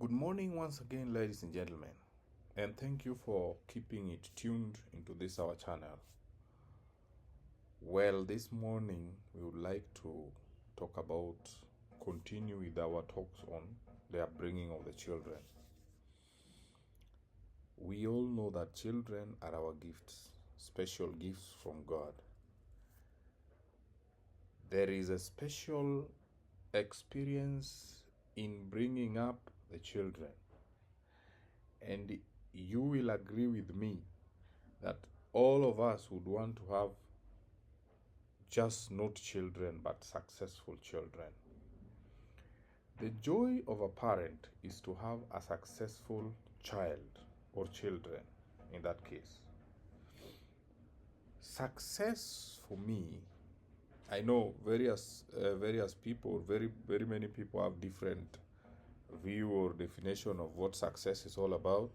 Good morning once again, ladies and gentlemen, and thank you for keeping it tuned into this our channel. Well, this morning we would like to continue with our talks on the upbringing of the children. We all know that children are our gifts, special gifts from God. There is a special experience in bringing up the children. And you will agree with me that all of us would want to have just not children, but successful children. The joy of a parent is to have a successful child or children in that case. Success for me, I know various people, very many people have different view or definition of what success is all about.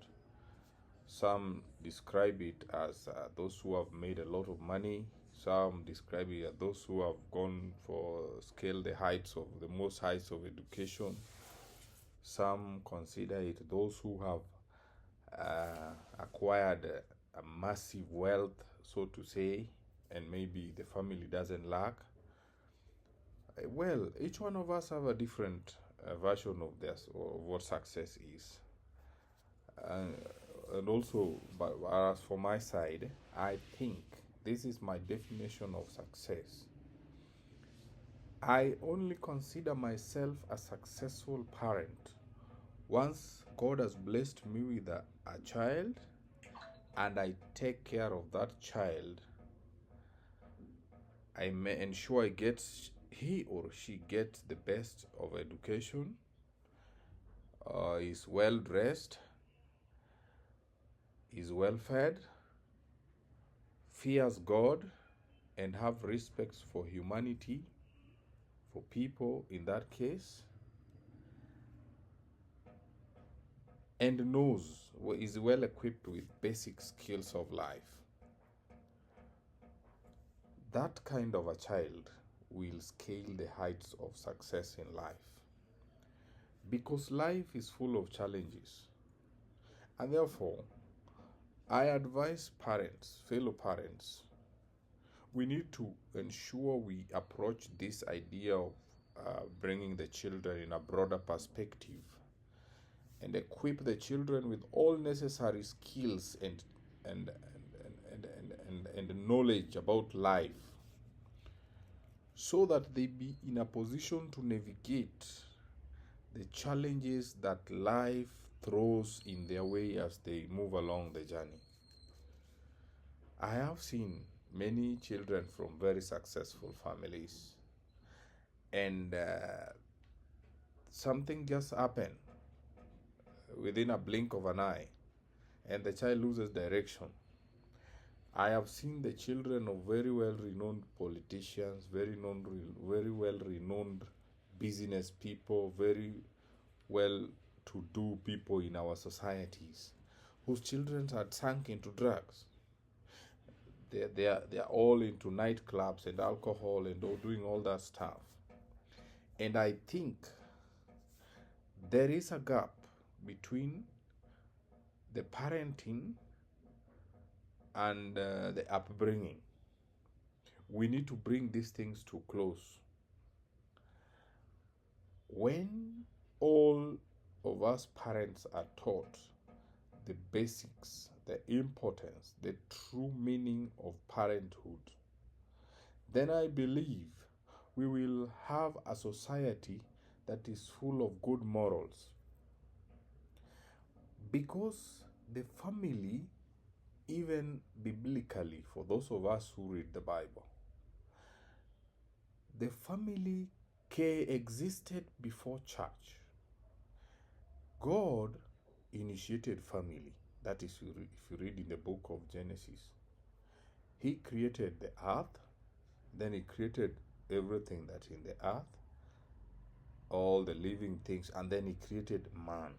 Some describe it as those who have made a lot of money. Some describe it as those who have gone for scale the heights of the most heights of education. Some consider it those who have acquired a massive wealth, so to say, and maybe the family doesn't lack. Well, each one of us have a different version of this, of what success is. And also, but as for my side, I think this is my definition of success. I only consider myself a successful parent once God has blessed me with a child and I take care of that child. I may ensure he or she gets the best of education, is well dressed, is well fed, fears God, and have respect for humanity, for people in that case, and is well equipped with basic skills of life. That kind of a child will scale the heights of success in life, because life is full of challenges. And therefore, I advise parents, fellow parents, we need to ensure we approach this idea of bringing the children in a broader perspective and equip the children with all necessary skills and knowledge about life, so that they be in a position to navigate the challenges that life throws in their way as they move along the journey. I have seen many children from very successful families, and something just happened within a blink of an eye, and the child loses direction. I have seen the children of very well-renowned politicians, very well-renowned business people, very well-to-do people in our societies, whose children had sunk into drugs. They are all into nightclubs and alcohol and doing all that stuff. And I think there is a gap between the parenting and the upbringing. We need to bring these things to close. When all of us parents are taught the basics, the importance, the true meaning of parenthood, then I believe we will have a society that is full of good morals. Because the family, even biblically, for those of us who read the Bible, the family existed before church. God initiated family. That is, if you read in the book of Genesis, He created the earth, then He created everything that's in the earth, all the living things, and then He created man.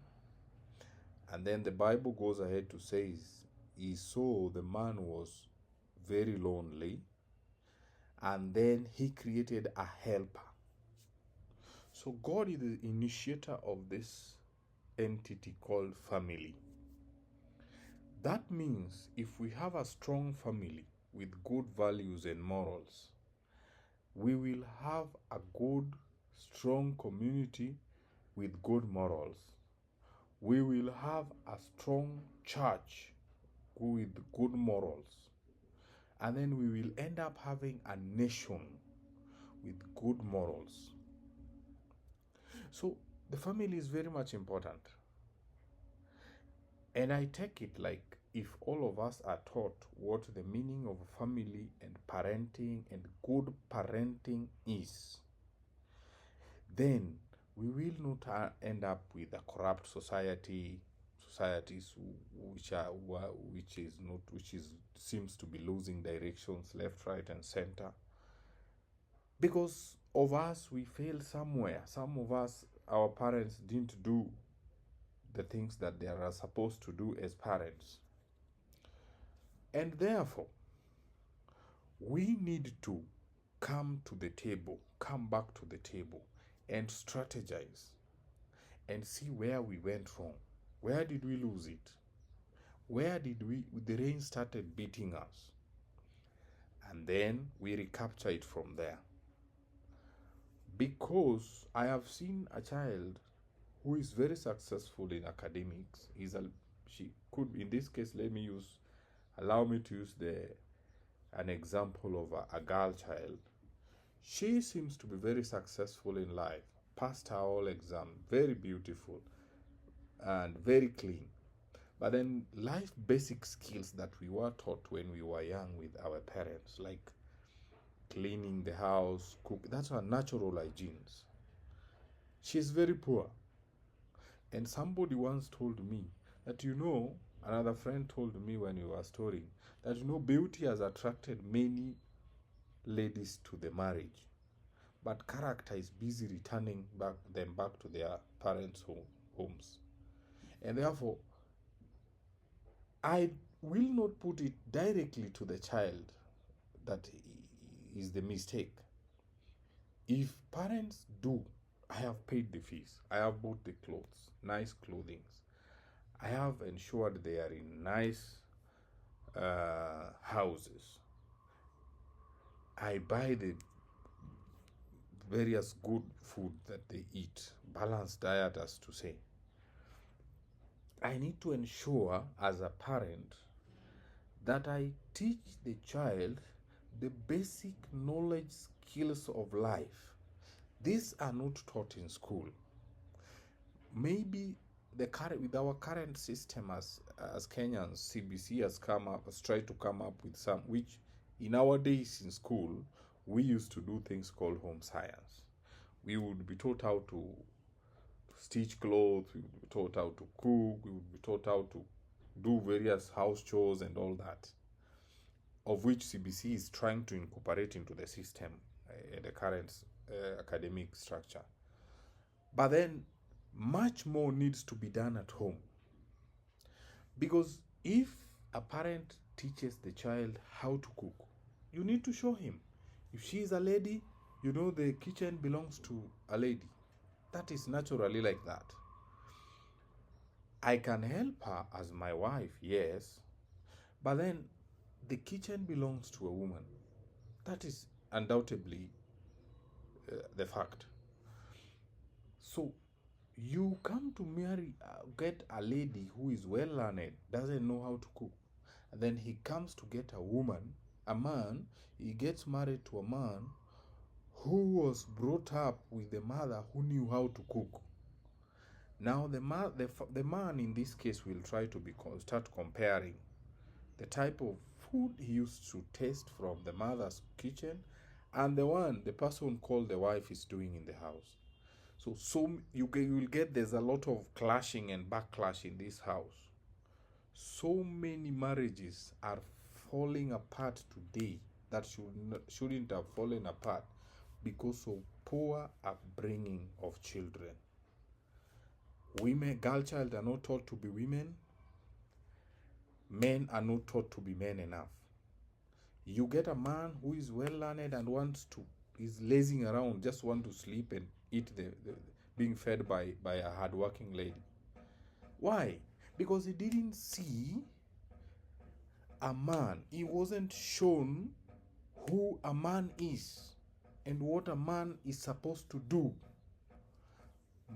And then the Bible goes ahead to say, He saw the man was very lonely, and then He created a helper. So God is the initiator of this entity called family. That means if we have a strong family with good values and morals, we will have a good, strong community with good morals. We will have a strong church with good morals. And then we will end up having a nation with good morals. So the family is very much important. And I take it like if all of us are taught what the meaning of family and parenting and good parenting is, then we will not end up with a corrupt societies which seems to be losing directions left, right, and center. Because of us, we failed somewhere. Some of us, our parents didn't do the things that they are supposed to do as parents. And therefore, we need to come back to the table and strategize and see where we went wrong. Where did we lose it? Where did the rain started beating us? And then we recapture it from there. Because I have seen a child who is very successful in academics. She could, in this case, allow me to use an example of a girl child. She seems to be very successful in life, passed her all exam, very beautiful and very clean. But then life basic skills that we were taught when we were young with our parents, like cleaning the house, cook, that's our natural hygienes. She's very poor. And somebody once told me that, another friend told me when we were touring, that, beauty has attracted many ladies to the marriage, but character is busy returning them back to their parents' homes. And therefore, I will not put it directly to the child that is the mistake. If parents do, I have paid the fees, I have bought the clothes, nice clothing, I have ensured they are in nice houses, I buy the various good food that they eat, balanced diet as to say. I need to ensure as a parent that I teach the child the basic knowledge skills of life. These are not taught in school. Maybe with our current system as Kenyans, CBC has tried to come up with some, which in our days in school, we used to do things called home science. We would be taught how to stitch clothes, we would be taught how to cook, we would be taught how to do various house chores and all that, of which CBC is trying to incorporate into the system, the current academic structure. But then much more needs to be done at home. Because if a parent teaches the child how to cook, you need to show him. If she is a lady, the kitchen belongs to a lady. That is naturally like that. I can help her as my wife, yes, but then the kitchen belongs to a woman. That is undoubtedly the fact. So you come to get a lady who is well learned, doesn't know how to cook, and then he comes to get a man, he gets married to a man who was brought up with a mother who knew how to cook. Now the man in this case will try to start comparing the type of food he used to taste from the mother's kitchen and the person called the wife is doing in the house. So you will get there's a lot of clashing and backlash in this house. So many marriages are falling apart today that shouldn't have fallen apart because of poor upbringing of children. Girl child are not taught to be women. Men are not taught to be men enough. You get a man who is well learned and is lazing around, just want to sleep and eat being fed by a hardworking lady. Why? Because he didn't see a man. He wasn't shown who a man is and what a man is supposed to do.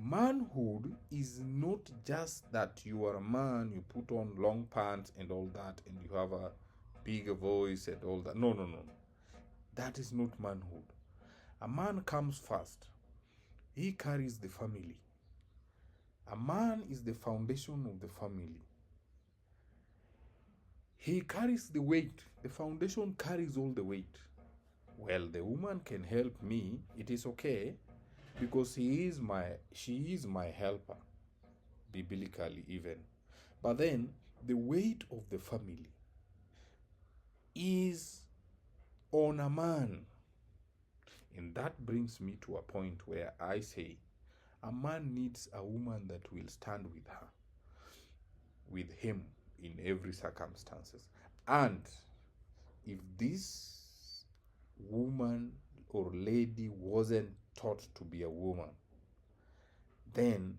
Manhood is not just that you are a man, you put on long pants and all that, and you have a bigger voice and all that. No, no, no. That is not manhood. A man comes first. He carries the family. A man is the foundation of the family. He carries the weight. The foundation carries all the weight. Well, the woman can help me. It is okay, because she is my helper, biblically even. But then the weight of the family is on a man. And that brings me to a point where I say a man needs a woman that will stand with him in every circumstances. And if this woman or lady wasn't taught to be a woman, then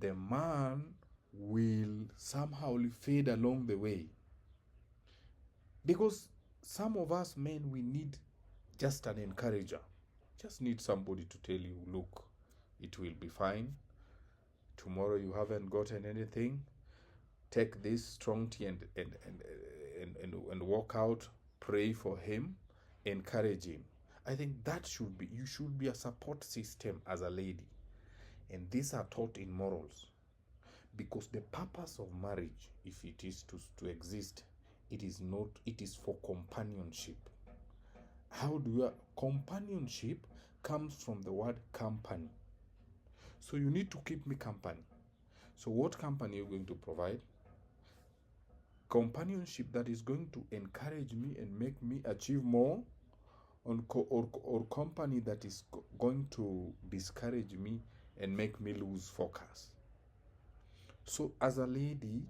the man will somehow fade along the way. Because some of us men, we need just an encourager. Just need somebody to tell you, look, it will be fine. Tomorrow you haven't gotten anything. Take this strong tea and walk out. Pray for him. Encourage him. I think that you should be a support system as a lady. And these are taught in morals. Because the purpose of marriage, if it is to exist, it is for companionship. Companionship comes from the word company. So you need to keep me company. So what company are you going to provide? Companionship that is going to encourage me and make me achieve more, or company that is going to discourage me and make me lose focus. So as a lady,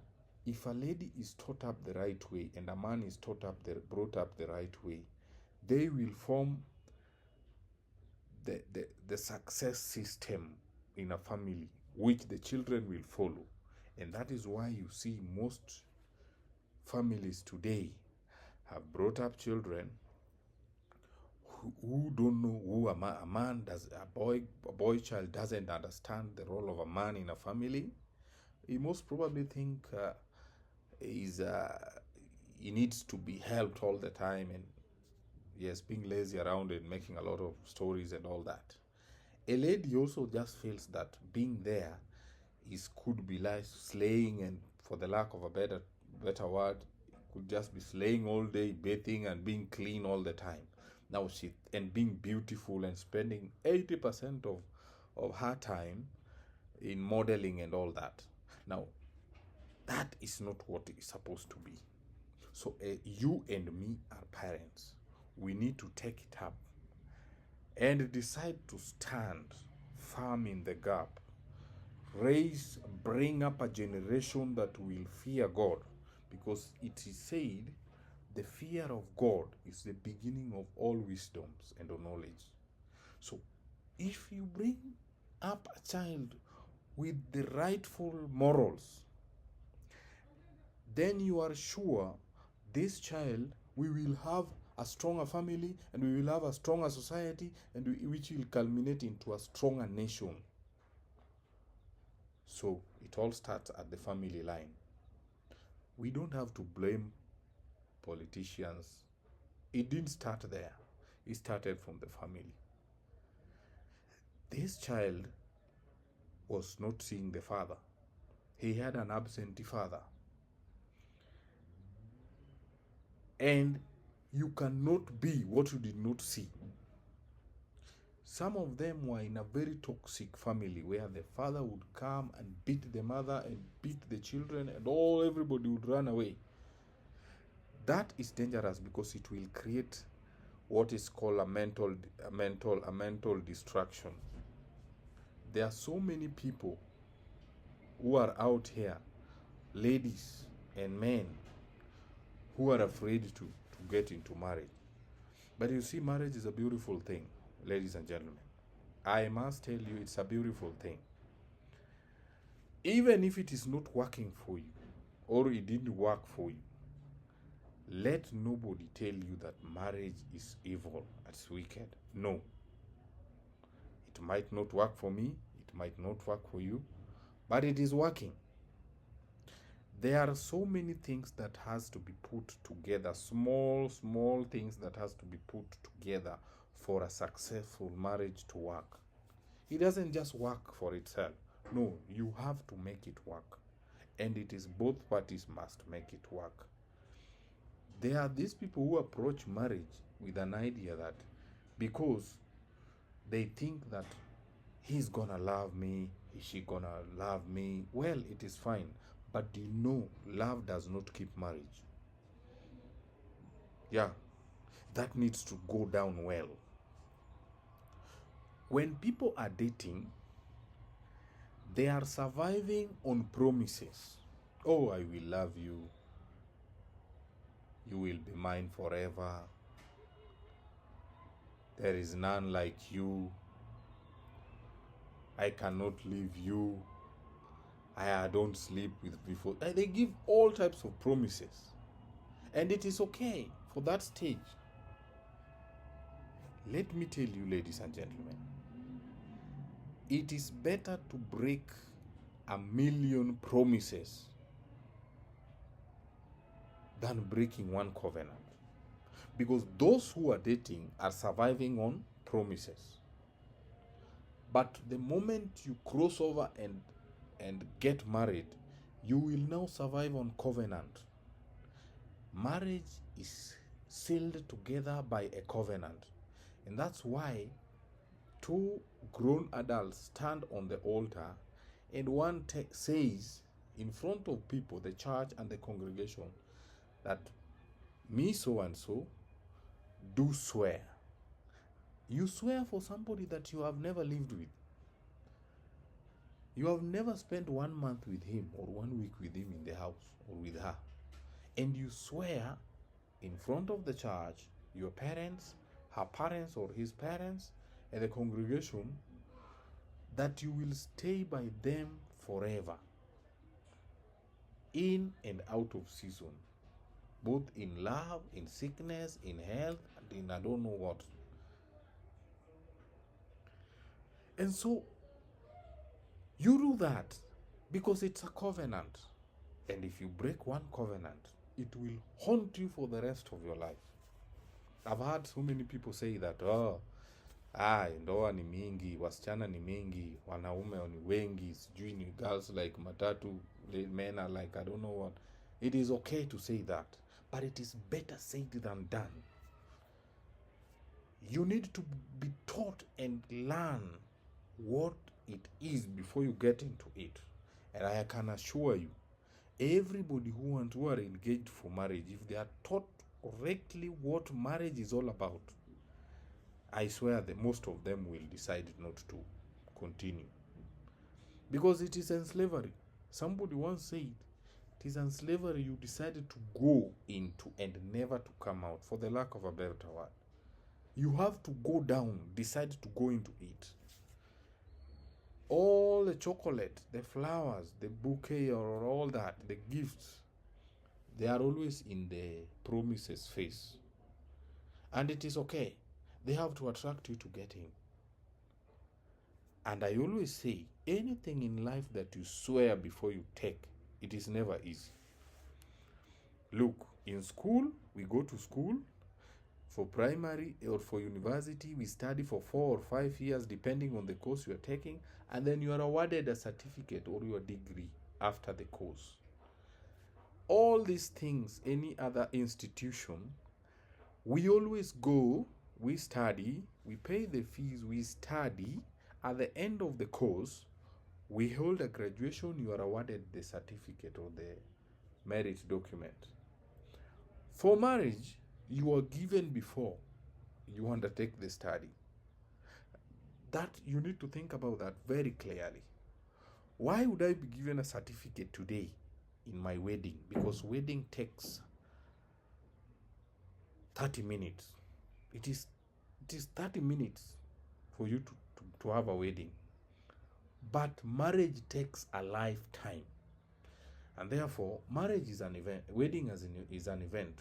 if a lady is taught up the right way and a man is brought up the right way, they will form the success system in a family, which the children will follow. And that is why you see most families today have brought up children who don't know who a man does. A boy child doesn't understand the role of a man in a family. He most probably think he needs to be helped all the time, and yes, being lazy around and making a lot of stories and all that. A lady also just feels that being there could be like slaying, and for the lack of a better word, could just be slaying all day, bathing and being clean all the time. Now and being beautiful and spending 80% of her time in modeling and all that. Now, that is not what it is supposed to be. So you and me are parents. We need to take it up and decide to stand firm in the gap. Bring up a generation that will fear God, because it is said the fear of God is the beginning of all wisdoms and knowledge. So if you bring up a child with the rightful morals, then you are sure this child, we will have a stronger family, and we will have a stronger society, and which will culminate into a stronger nation. So it all starts at the family line. We don't have to blame politicians. It didn't start there. It started from the family. This child was not seeing the father. He had an absentee father. And you cannot be what you did not see. Some of them were in a very toxic family where the father would come and beat the mother and beat the children, and everybody would run away. That is dangerous, because it will create what is called a mental distraction. There are so many people who are out here, ladies and men, who are afraid to get into marriage. But you see, marriage is a beautiful thing, ladies and gentlemen. I must tell you, it's a beautiful thing. Even if it is not working for you or it didn't work for you, let nobody tell you that marriage is evil, it's wicked. No. It might not work for me, it might not work for you, but it is working. There are so many things that has to be put together, small things that has to be put together for a successful marriage to work. It doesn't just work for itself. No, you have to make it work. And it is both parties must make it work. There are these people who approach marriage with an idea that because they think that he's gonna love me, is she gonna love me, well, it is fine. But you know, love does not keep marriage. Yeah, that needs to go down well. When people are dating, they are surviving on promises. Oh, I will love you. You will be mine forever. There is none like you. I cannot leave you. I don't sleep with before. They give all types of promises. And it is okay for that stage. Let me tell you, ladies and gentlemen, it is better to break 1,000,000 promises than breaking one covenant. Because those who are dating are surviving on promises. But the moment you cross over and get married, you will now survive on covenant. Marriage is sealed together by a covenant. And that's why two grown adults stand on the altar and one says in front of people, the church and the congregation, that me so and so do swear. You swear for somebody that you have never lived with. You have never spent 1 month with him or 1 week with him in the house or with her. And you swear in front of the church, your parents, her parents or his parents, and the congregation, that you will stay by them forever, in and out of season, both in love, in sickness, in health, and in I don't know what. And so you do that because it's a covenant. And if you break one covenant, it will haunt you for the rest of your life. I've heard so many people say that, ndoa ni mingi, wasichana ni mingi, wanaume ni wengi, sijui ni girls like matatu, men are like I don't know what. It is okay to say that, but it is better said than done. You need to be taught and learn what it is before you get into it. And I can assure you, everybody who are engaged for marriage, if they are taught correctly what marriage is all about, I swear that most of them will decide not to continue. Because it is slavery. Somebody once said, it is slavery you decided to go into and never to come out, for the lack of a better word. You have to go down, decide to go into it. All the chocolate, the flowers, the bouquet or all that, the gifts, they are always in the promises phase. And it is okay. They have to attract you to get him. And I always say, anything in life that you swear before you take, it is never easy. Look, in school, we go to school. For primary or for university, we study for 4 or 5 years, depending on the course you are taking, and then you are awarded a certificate or your degree after the course. All these things, any other institution, we always go, we study, we pay the fees, we study. At the end of the course, we hold a graduation, you are awarded the certificate or the merit document. For marriage, you are given before you undertake the study. That you need to think about that very clearly. Why would I be given a certificate today in my wedding? Because wedding takes 30 minutes. It is 30 minutes for you to have a wedding. But marriage takes a lifetime. And therefore, marriage is an event. Wedding is an event.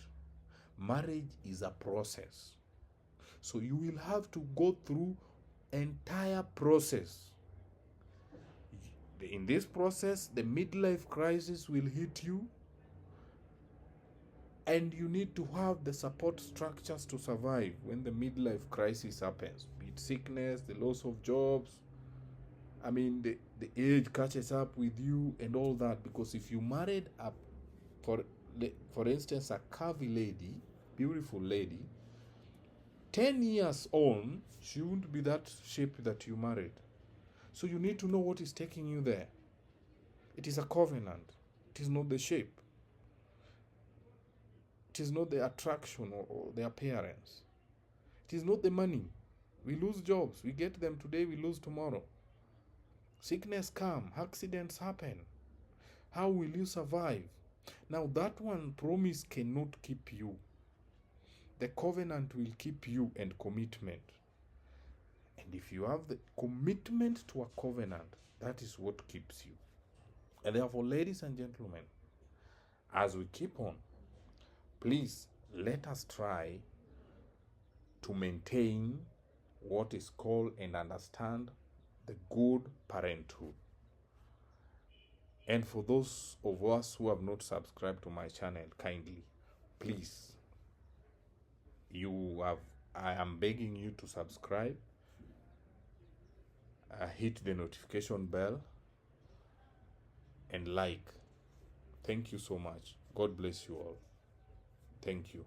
Marriage is a process. So you will have to go through entire process. In this process, the midlife crisis will hit you, and you need to have the support structures to survive when the midlife crisis happens. Be it sickness, the loss of jobs, the age catches up with you and all that. Because if you married for instance, a curvy lady, beautiful lady, 10 years on, she won't be that shape that you married. So you need to know what is taking you there. It is a covenant. It is not the shape. It is not the attraction or the appearance. It is not the money. We lose jobs. We get them today, we lose tomorrow. Sickness come, accidents happen. How will you survive? Now that one promise cannot keep you. The covenant will keep you, and commitment. And if you have the commitment to a covenant, that is what keeps you. And therefore, ladies and gentlemen, as we keep on, please let us try to maintain what is called and understand the good parenthood. And for those of us who have not subscribed to my channel, kindly, please, I am begging you to subscribe, hit the notification bell, and like. Thank you so much. God bless you all. Thank you.